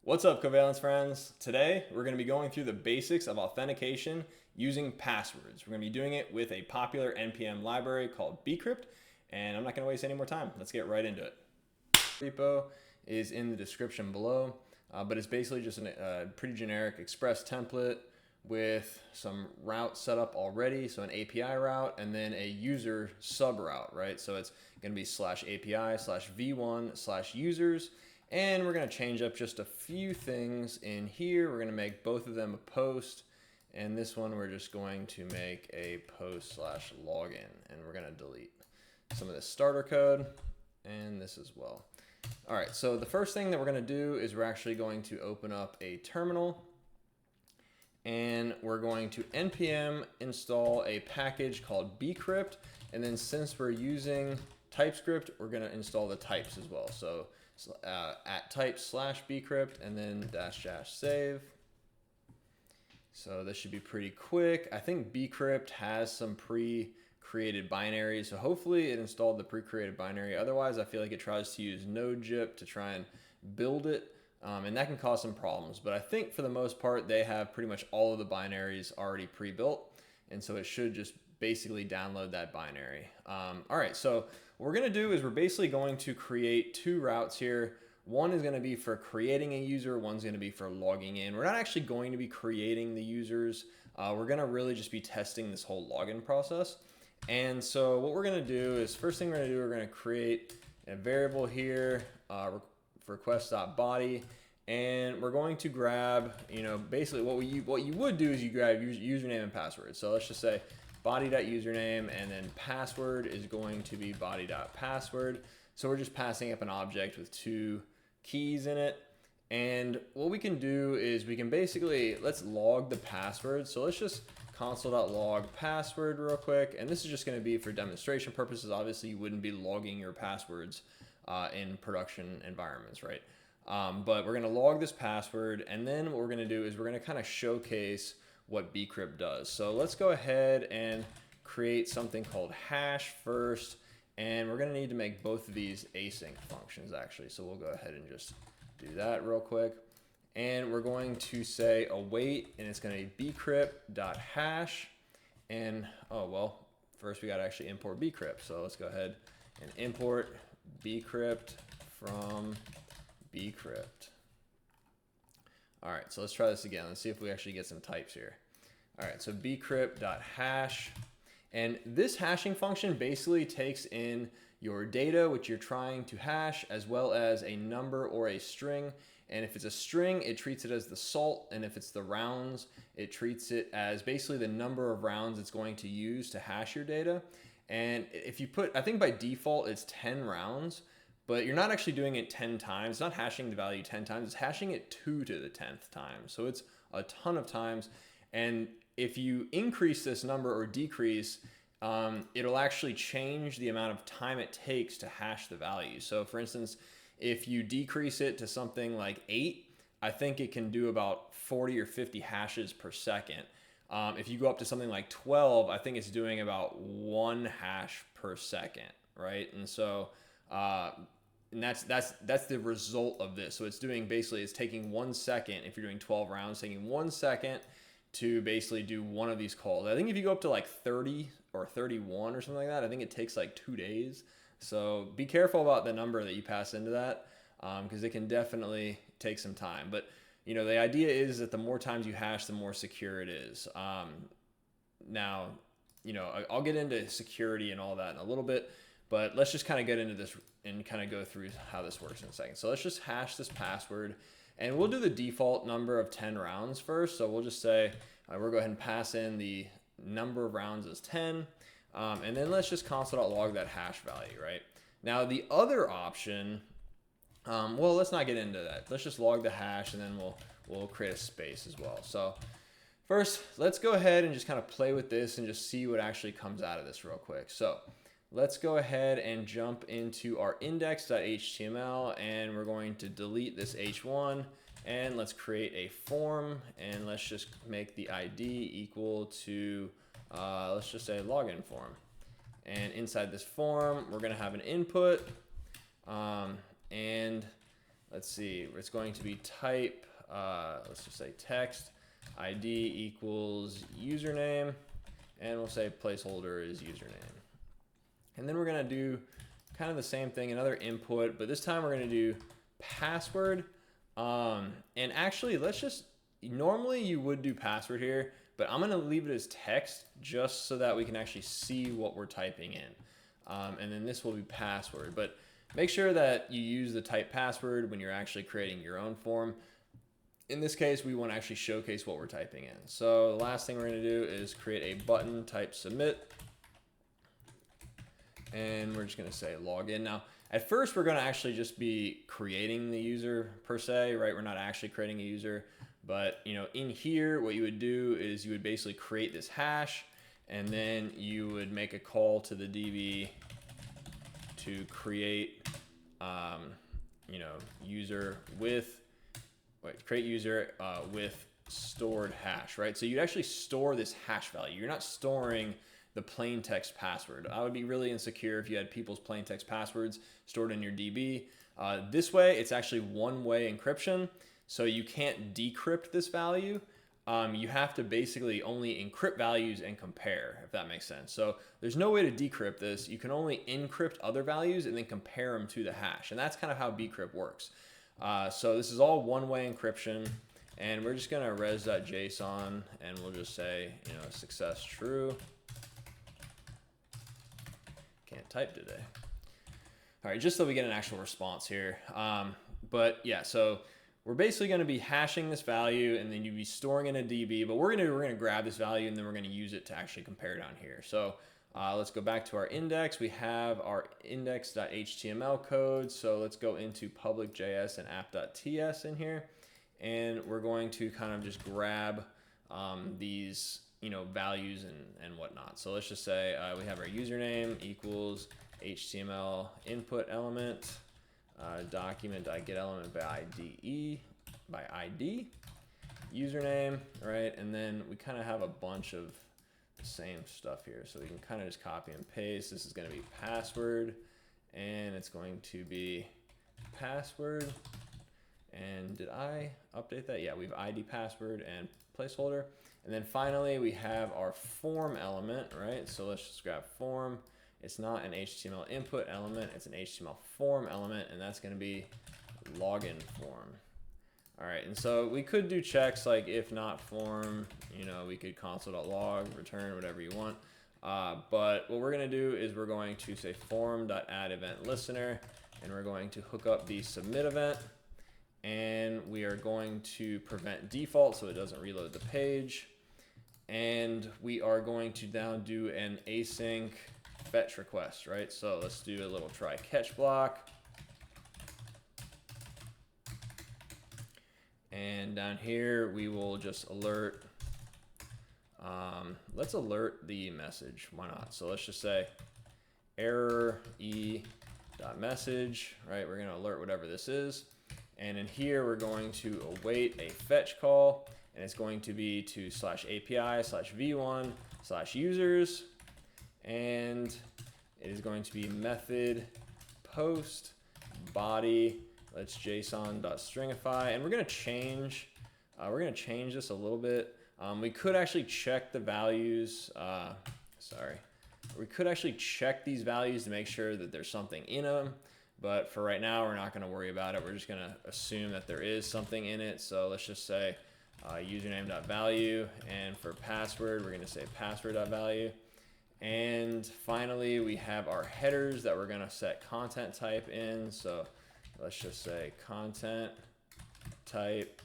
What's up, Covalence friends? Today, we're going to be going through the basics of authentication using passwords. We're going to be doing it with a popular NPM library called bcrypt, and I'm not going to waste any more time. Let's get right into it. Repo is in the description below, but it's basically just a pretty generic Express template with some routes set up already, so an API route and then a user sub route, right? So it's going to be /API/v1/users. And we're going to change up just a few things in here. We're going to make both of them a post. And this one, we're just going to make a post/login. And we're going to delete some of the starter code and this as well. All right, so the first thing that we're going to do is we're actually going to open up a terminal. And we're going to npm install a package called bcrypt. And then since we're using TypeScript, we're going to install the types as well. So at type/bcrypt and then --save. So this should be pretty quick. I think bcrypt has some pre-created binaries, so hopefully it installed the pre-created binary. Otherwise, I feel like it tries to use Node.js to try and build it, and that can cause some problems. But I think for the most part, they have pretty much all of the binaries already pre-built, and so it should just basically download that binary. All right, so what we're going to do is we're basically going to create two routes here. One is going to be for creating a user. One's going to be for logging in. We're not actually going to be creating the users. We're going to really just be testing this whole login process. And so what we're going to do is first thing we're going to do, we're going to create a variable here, request.body. And we're going to grab, basically what you would do is you grab username and password. So let's just say body.username, and then password is going to be body.password. So we're just passing up an object with two keys in it. And what we can do is we can basically, let's log the password. So let's just console.log password real quick. And this is just going to be for demonstration purposes. Obviously, you wouldn't be logging your passwords in production environments, right? But we're going to log this password. And then what we're going to do is we're going to kind of showcase what bcrypt does. So let's go ahead and create something called hash first, and we're going to need to make both of these async functions actually. So we'll go ahead and just do that real quick, and we're going to say await, and it's going to be bcrypt.hash, and first we got to actually import bcrypt. So let's go ahead and import bcrypt from bcrypt. All right, so let's try this again. Let's see if we actually get some types here. All right, so bcrypt.hash. And this hashing function basically takes in your data, which you're trying to hash, as well as a number or a string. And if it's a string, it treats it as the salt. And if it's the rounds, it treats it as basically the number of rounds it's going to use to hash your data. And if you put, I think by default, it's 10 rounds. But you're not actually doing it 10 times. It's not hashing the value 10 times. It's hashing it 2 to the 10th time. So it's a ton of times. And if you increase this number or decrease, it'll actually change the amount of time it takes to hash the value. So for instance, if you decrease it to something like 8, I think it can do about 40 or 50 hashes per second. If you go up to something like 12, I think it's doing about 1 hash per second, right? And so and that's the result of this. So it's doing basically, it's taking 1 second, if you're doing 12 rounds, taking 1 second to basically do one of these calls. I think if you go up to like 30 or 31 or something like that, I think it takes like 2 days. So be careful about the number that you pass into that, because it can definitely take some time. But the idea is that the more times you hash, the more secure it is. Now, I'll get into security and all that in a little bit, but let's just kind of get into this and kind of go through how this works in a second. So let's just hash this password, and we'll do the default number of 10 rounds first. So we'll just say, we'll go ahead and pass in the number of rounds as 10. And then let's just console.log that hash value, right? Now the other option, let's not get into that. Let's just log the hash, and then we'll create a space as well. So first, let's go ahead and just kind of play with this and just see what actually comes out of this real quick. So let's go ahead and jump into our index.html, and we're going to delete this h1, and let's create a form, and let's just make the ID equal to, let's just say login form. And inside this form, we're going to have an input, and let's see, it's going to be type, let's just say text ID equals username, and we'll say placeholder is username. And then we're gonna do kind of the same thing, another input, but this time we're gonna do password. And actually, let's just, normally you would do password here, but I'm gonna leave it as text just so that we can actually see what we're typing in. And then this will be password, but make sure that you use the type password when you're actually creating your own form. In this case, we want to actually showcase what we're typing in. So the last thing we're going to do is create a button type submit. And we're just going to say login. Now, at first, we're going to actually just be creating the user per se, right? We're not actually creating a user. But in here, what you would do is you would basically create this hash, and then you would make a call to the DB to create, user with, create user with stored hash, right? So you'd actually store this hash value. You're not storing the plain text password. I would be really insecure if you had people's plain text passwords stored in your DB. This way, it's actually one-way encryption, so you can't decrypt this value. You have to basically only encrypt values and compare, if that makes sense. So there's no way to decrypt this. You can only encrypt other values and then compare them to the hash. And that's kind of how bcrypt works. So this is all one-way encryption. And we're just gonna res.json, and we'll just say, success true. Can't type today. All right, just so we get an actual response here. But yeah, so we're basically going to be hashing this value, and then you'd be storing in a DB, but we're gonna grab this value, and then we're gonna use it to actually compare down here. So let's go back to our index. We have our index.html code. So let's go into public.js and app.ts in here, and we're going to kind of just grab these values and whatnot. So let's just say we have our username equals HTML input element, document.getElement by ID, username, right? And then we kind of have a bunch of the same stuff here. So we can kind of just copy and paste. This is going to be password, and it's going to be password. And did I update that? Yeah, we have ID, password, and placeholder. And then finally, we have our form element, right? So let's just grab form. It's not an HTML input element, it's an HTML form element, and that's gonna be login form. All right, and so we could do checks like if not form, we could console.log, return, whatever you want. But what we're gonna do is we're going to say form.add event listener, and we're going to hook up the submit event, and we are going to prevent default so it doesn't reload the page. And we are going to now do an async fetch request, right? So let's do a little try catch block. And down here, we will just alert. Let's alert the message. Why not? So let's just say error e.message, right? We're going to alert whatever this is. And in here, we're going to await a fetch call, and it's going to be to /API/v1/users. And it is going to be method post body. Let's json.stringify, and we're going to change this a little bit. We could actually check the values. We could actually check these values to make sure that there's something in them. But for right now, we're not going to worry about it. We're just going to assume that there is something in it. So let's just say username.value, and for password, we're going to say password.value. And finally, we have our headers that we're going to set content type in. So let's just say content type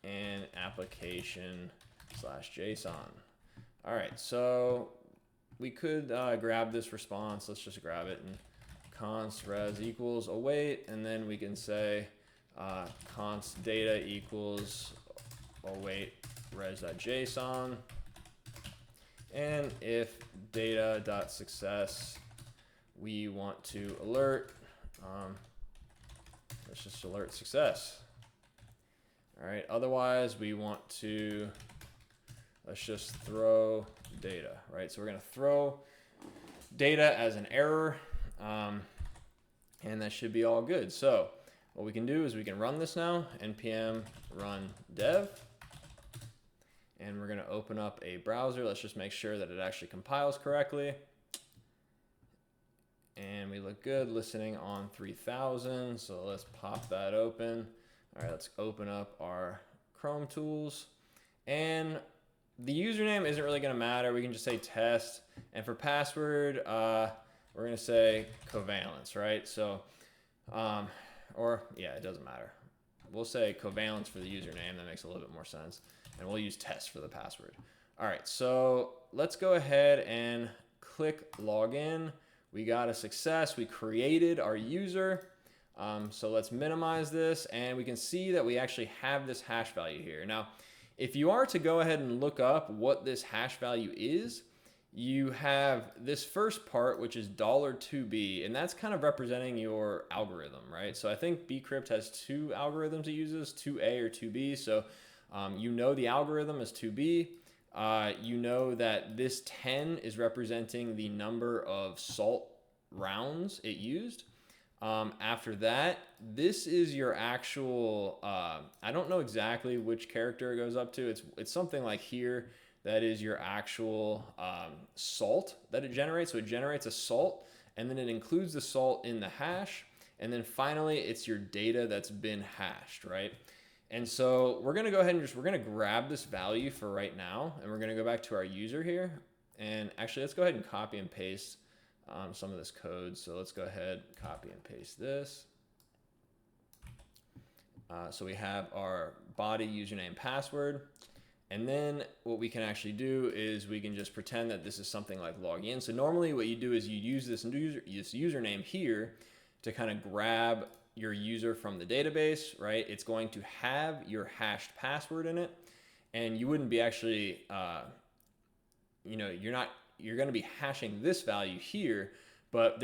and application/JSON. All right, so we could grab this response. Let's just grab it, and const res equals await, and then we can say const data equals await res.json. And if data.success, we want to alert, let's just alert success. All right, otherwise we want to, let's just throw data, right? So we're gonna throw data as an error, and that should be all good. So what we can do is we can run this now, npm run dev. And we're going to open up a browser. Let's just make sure that it actually compiles correctly. And we look good, listening on 3000. So let's pop that open. All right, let's open up our Chrome tools. And the username isn't really going to matter. We can just say test. And for password, we're going to say Covalence, right? So, yeah, it doesn't matter. We'll say Covalence for the username. That makes a little bit more sense. And we'll use test for the password. All right, so let's go ahead and click login. We got a success. We created our user. So let's minimize this, and we can see that we actually have this hash value here. Now, if you are to go ahead and look up what this hash value is, you have this first part, which is $2b, and that's kind of representing your algorithm, right? So I think bcrypt has two algorithms it uses, 2a or 2b. So you know the algorithm is 2b. You know that this 10 is representing the number of salt rounds it used. After that, this is your actual, I don't know exactly which character it goes up to. It's something like here. That is your actual salt that it generates. So it generates a salt, and then it includes the salt in the hash. And then finally, it's your data that's been hashed, right? And so we're going to go ahead and we're going to grab this value for right now. And we're going to go back to our user here. And actually, let's go ahead and copy and paste some of this code. So let's go ahead, copy and paste this. So we have our body, username, password. And then what we can actually do is we can just pretend that this is something like login. So normally what you do is you use this username here to kind of grab your user from the database, right? It's going to have your hashed password in it, and you wouldn't be actually, you're going to be hashing this value here, but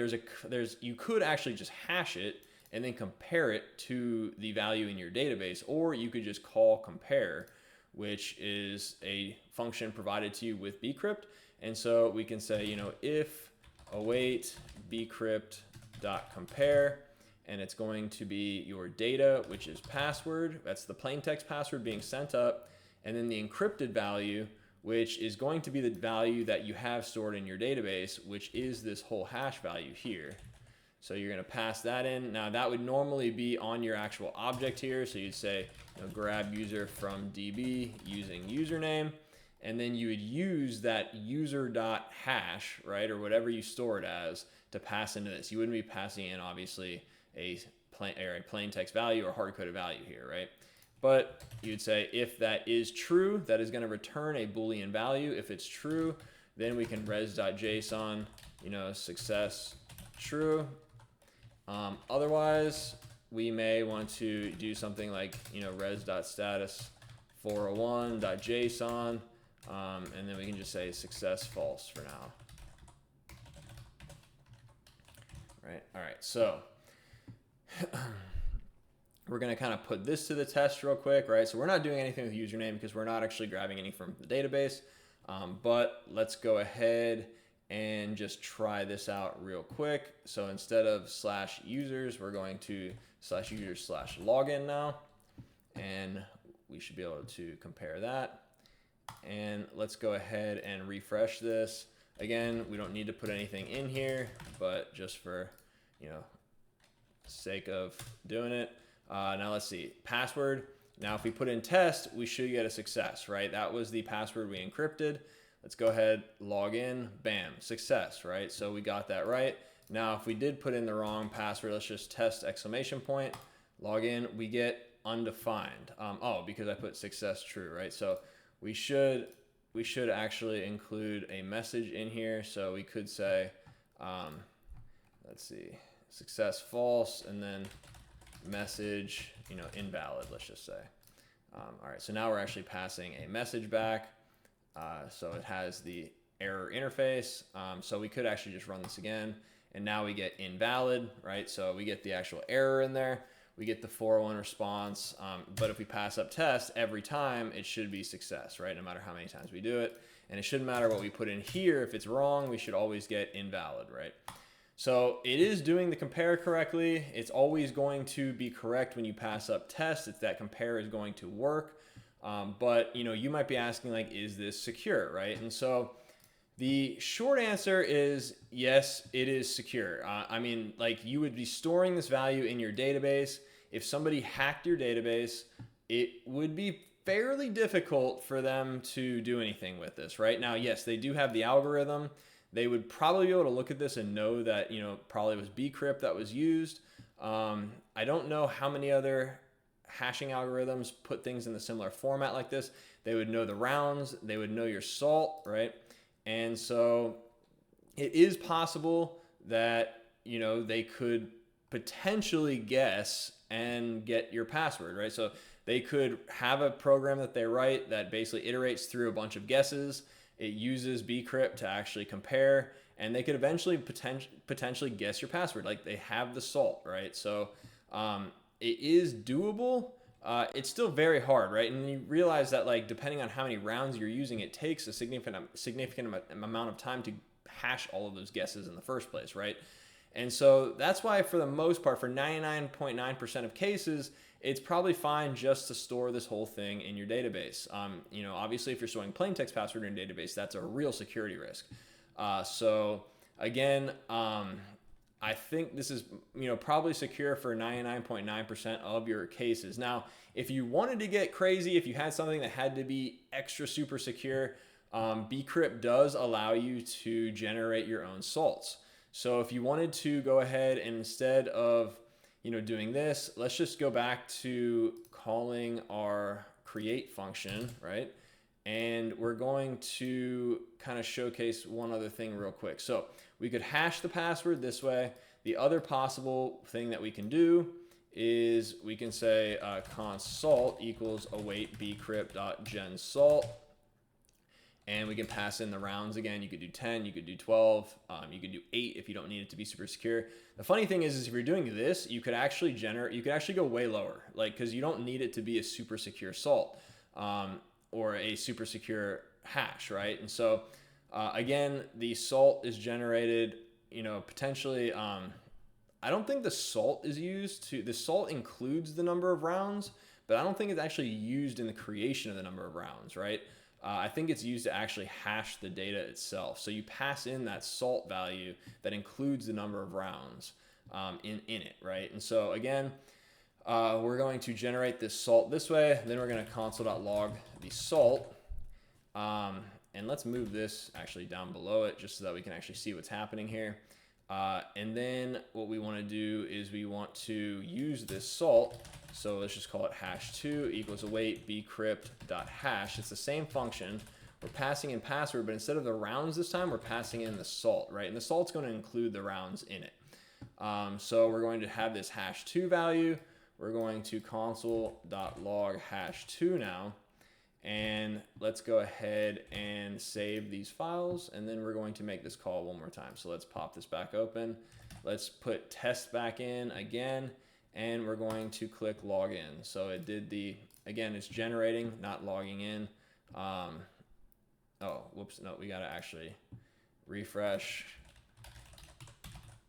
you could actually just hash it and then compare it to the value in your database, or you could just call compare, which is a function provided to you with bcrypt. And so we can say, if await bcrypt.compare, and it's going to be your data, which is password. That's the plain text password being sent up. And then the encrypted value, which is going to be the value that you have stored in your database, which is this whole hash value here. So you're going to pass that in. Now that would normally be on your actual object here. So you'd say, grab user from DB using username, and then you would use that user.hash, right, or whatever you store it as, to pass into this. You wouldn't be passing in obviously a plain text value or hard-coded value here, right? But you'd say if that is true, that is going to return a Boolean value. If it's true, then we can res.json, success true. Otherwise, we may want to do something like, res.status 401.json, and then we can just say success false for now. Right. All right. So we're going to kind of put this to the test real quick, right? So we're not doing anything with username because we're not actually grabbing any from the database. But let's go ahead and just try this out real quick. So instead of /users, we're going to /users/login now. And we should be able to compare that. And let's go ahead and refresh this. Again, we don't need to put anything in here, but just for, sake of doing it. Now let's see, password. Now if we put in test, we should get a success, right? That was the password we encrypted. Let's go ahead, log in, bam, success, right? So we got that right. Now if we did put in the wrong password, let's just test ! Log in, we get undefined. Because I put success true, right? So we should actually include a message in here. So we could say, let's see, success false, and then message, invalid, let's just say. All right, so now we're actually passing a message back. So it has the error interface. So we could actually just run this again, and now we get invalid, right? So we get the actual error in there. We get the 401 response. But if we pass up test every time, it should be success, right? No matter how many times we do it. And it shouldn't matter what we put in here. If it's wrong, we should always get invalid, right? So it is doing the compare correctly. It's always going to be correct when you pass up test. It's that compare is going to work. But you might be asking, like, is this secure, right? And so the short answer is yes, it is secure. I mean, like, you would be storing this value in your database. If somebody hacked your database, it would be fairly difficult for them to do anything with this, right? Now, yes, they do have the algorithm. They would probably be able to look at this and know that, probably was bcrypt that was used. I don't know how many other hashing algorithms put things in the similar format like this. They would know the rounds, they would know your salt, right? And so it is possible that, they could potentially guess and get your password, right? So they could have a program that they write that basically iterates through a bunch of guesses. It uses bcrypt to actually compare, and they could eventually potentially guess your password. Like, they have the salt, right? So it is doable. It's still very hard, right? And you realize that, like, depending on how many rounds you're using, it takes a significant amount of time to hash all of those guesses in the first place, right? And so that's why, for the most part, for 99.9% of cases, it's probably fine just to store this whole thing in your database. Obviously, if you're storing plain text password in your database, that's a real security risk. So again, I think this is probably secure for 99.9% of your cases. Now, if you wanted to get crazy, if you had something that had to be extra super secure, bcrypt does allow you to generate your own salts. So if you wanted to go ahead and, instead of doing this, let's just go back to calling our create function, right? And we're going to kind of showcase one other thing real quick. So we could hash the password this way. The other possible thing that we can do is we can say const salt equals await bcrypt.gensalt. And we can pass in the rounds again. You could do 10, you could do 12, you could do 8 if you don't need it to be super secure. The funny thing is if you're doing this, you could actually go way lower, like, because you don't need it to be a super secure salt or a super secure hash, right? And so again, the salt is generated, potentially. I don't think the salt is used the salt includes the number of rounds, but I don't think it's actually used in the creation of the number of rounds, right? I think it's used to actually hash the data itself. So you pass in that salt value that includes the number of rounds in it, right? And so again, we're going to generate this salt this way. Then we're going to console.log the salt. And let's move this actually down below it just so that we can actually see what's happening here. And then what we want to do is we want to use this salt. So let's just call it hash2 equals await bcrypt.hash. It's the same function. We're passing in password, but instead of the rounds this time, we're passing in the salt, right? And the salt's going to include the rounds in it. So we're going to have this hash2 value. We're going to console.log hash2 now. And let's go ahead and save these files. And then we're going to make this call one more time. So let's pop this back open. Let's put test back in again. And we're going to click login. So it did again, it's generating, not logging in. Oh, whoops, no, we gotta actually refresh.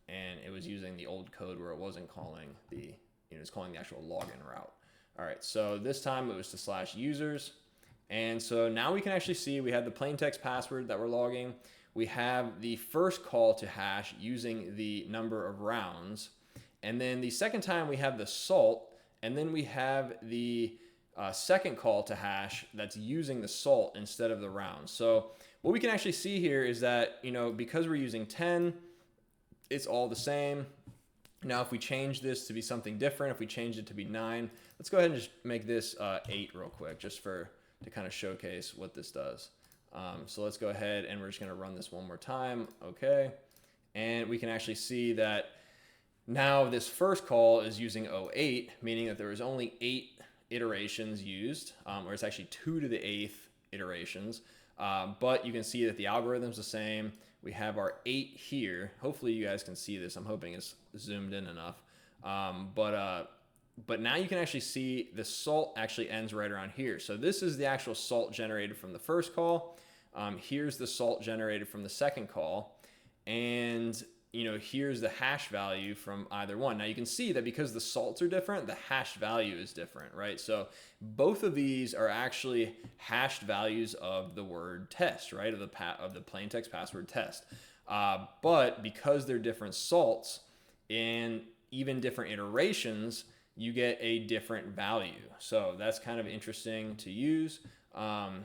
And it was using the old code where it wasn't calling it's calling the actual login route. All right, so this time it was to /users. And so now we can actually see we have the plain text password that we're logging. We have the first call to hash using the number of rounds. And then the second time we have the salt, and then we have the second call to hash that's using the salt instead of the rounds. So what we can actually see here is that, because we're using 10, it's all the same. Now, if we change this to be something different, if we change it to be 9, let's go ahead and just make this 8 real quick, just to kind of showcase what this does. So let's go ahead and we're just going to run this one more time. Okay. And we can actually see that now this first call is using 08, meaning that there was only 8 iterations used, or it's actually 2 to the 8th iterations. But you can see that the algorithm's the same. We have our 8 here. Hopefully you guys can see this. I'm hoping it's zoomed in enough. But now you can actually see the salt actually ends right around here. So this is the actual salt generated from the first call. Here's the salt generated from the second call. And here's the hash value from either one. Now you can see that because the salts are different, the hash value is different, right? So both of these are actually hashed values of the word test, right? Of the plain text password test. But because they're different salts and even different iterations, you get a different value. So that's kind of interesting to use. And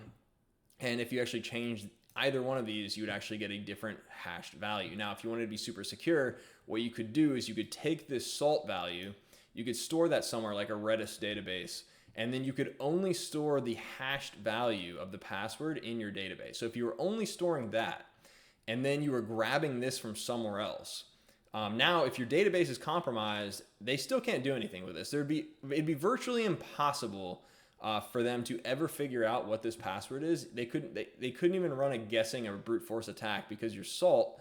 if you actually change either one of these, you would actually get a different hashed value. Now, if you wanted to be super secure, what you could do is you could take this salt value, you could store that somewhere like a Redis database, and then you could only store the hashed value of the password in your database. So if you were only storing that, and then you were grabbing this from somewhere else, now if your database is compromised, they still can't do anything with this. It'd be virtually impossible for them to ever figure out what this password is. They couldn't even run a guessing or brute force attack because your salt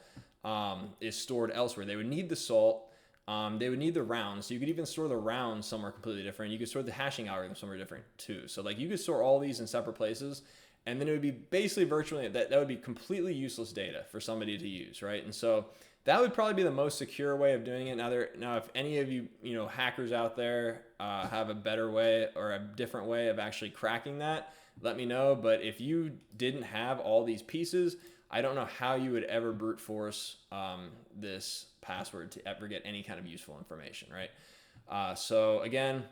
is stored elsewhere. They would need the salt. They would need the rounds. So you could even store the rounds somewhere completely different. You could store the hashing algorithm somewhere different too. So like you could store all these in separate places, and then it would be basically virtually that would be completely useless data for somebody to use, right? And so that would probably be the most secure way of doing it. Now, if any of you hackers out there have a better way or a different way of actually cracking that, let me know. But if you didn't have all these pieces, I don't know how you would ever brute force this password to ever get any kind of useful information, right? So again,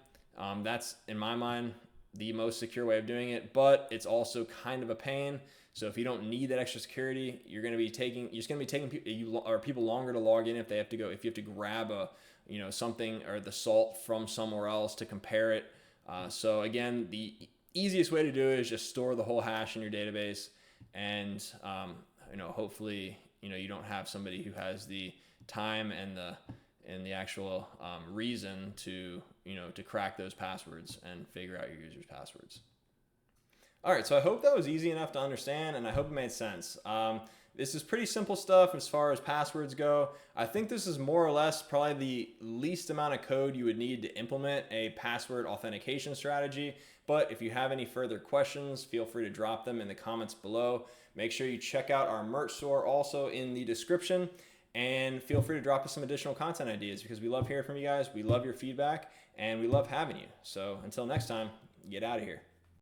that's in my mind the most secure way of doing it, but it's also kind of a pain. So if you don't need that extra security, you're just going to be taking people longer to log in if you have to grab something or the salt from somewhere else to compare it. So again, the easiest way to do it is just store the whole hash in your database, and hopefully you don't have somebody who has the time and the actual reason to crack those passwords and figure out your users' passwords. All right, so I hope that was easy enough to understand, and I hope it made sense. This is pretty simple stuff as far as passwords go. I think this is more or less probably the least amount of code you would need to implement a password authentication strategy. But if you have any further questions, feel free to drop them in the comments below. Make sure you check out our merch store also in the description, and feel free to drop us some additional content ideas because we love hearing from you guys. We love your feedback, and we love having you. So until next time, get out of here.